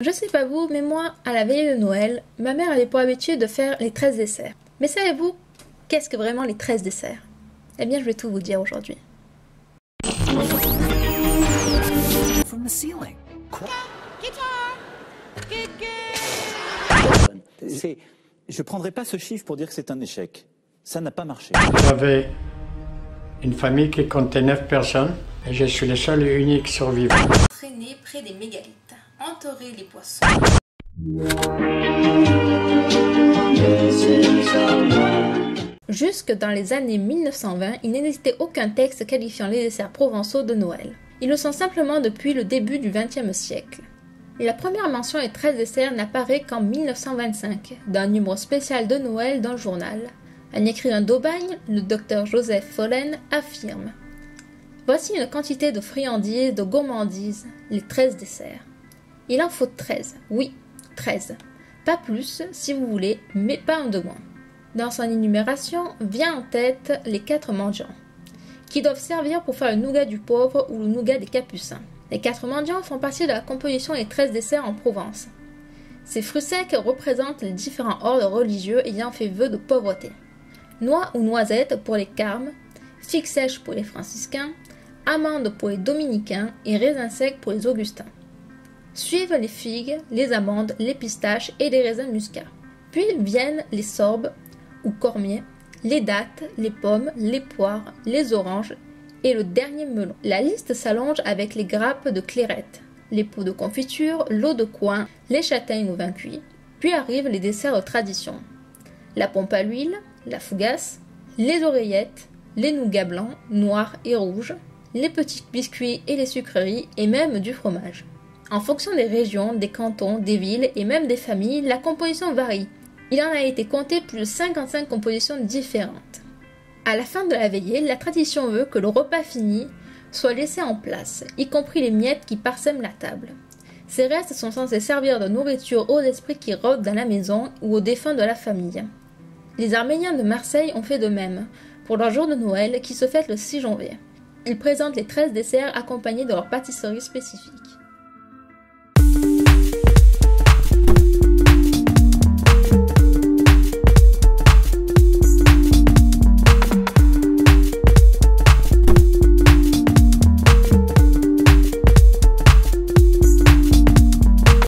Je sais pas vous, mais moi, à la veille de Noël, ma mère avait pour habitude de faire les 13 desserts. Mais savez-vous, qu'est-ce que vraiment les 13 desserts? Eh bien, je vais tout vous dire aujourd'hui. From the ceiling. Je ne prendrai pas ce chiffre pour dire que c'est un échec. Ça n'a pas marché. J'avais une famille qui comptait 9 personnes et je suis le seul et unique survivant. Traîner près des mégalithes, entourer les poissons. Jusque dans les années 1920, il n'existait aucun texte qualifiant les desserts provençaux de Noël. Ils le sont simplement depuis le début du XXe siècle. La première mention des 13 desserts n'apparaît qu'en 1925, dans un numéro spécial de Noël dans le journal. Un écrivain d'Aubagne, le docteur Joseph Follen, affirme « Voici une quantité de friandises, de gourmandises, les 13 desserts. Il en faut 13, oui, 13. Pas plus, si vous voulez, mais pas un de moins. » Dans son énumération, vient en tête les 4 mendiants, qui doivent servir pour faire le nougat du pauvre ou le nougat des capucins. Les 4 mendiants font partie de la composition des 13 desserts en Provence. Ces fruits secs représentent les différents ordres religieux ayant fait vœu de pauvreté. Noix ou noisettes pour les carmes, figues sèches pour les franciscains, amandes pour les dominicains et raisins secs pour les augustins. Suivent les figues, les amandes, les pistaches et les raisins muscats. Puis viennent les sorbes ou cormiers, les dattes, les pommes, les poires, les oranges et le dernier melon. La liste s'allonge avec les grappes de clairette, les pots de confiture, l'eau de coin, les châtaignes au vin cuit. Puis arrivent les desserts de tradition. La pompe à l'huile, la fougasse, les oreillettes, les nougats blancs, noirs et rouges, les petits biscuits et les sucreries et même du fromage. En fonction des régions, des cantons, des villes et même des familles, la composition varie. Il en a été compté plus de 55 compositions différentes. À la fin de la veillée, la tradition veut que le repas fini soit laissé en place, y compris les miettes qui parsèment la table. Ces restes sont censés servir de nourriture aux esprits qui rôdent dans la maison ou aux défunts de la famille. Les Arméniens de Marseille ont fait de même, pour leur jour de Noël qui se fête le 6 janvier. Ils présentent les 13 desserts accompagnés de leur pâtisserie spécifique.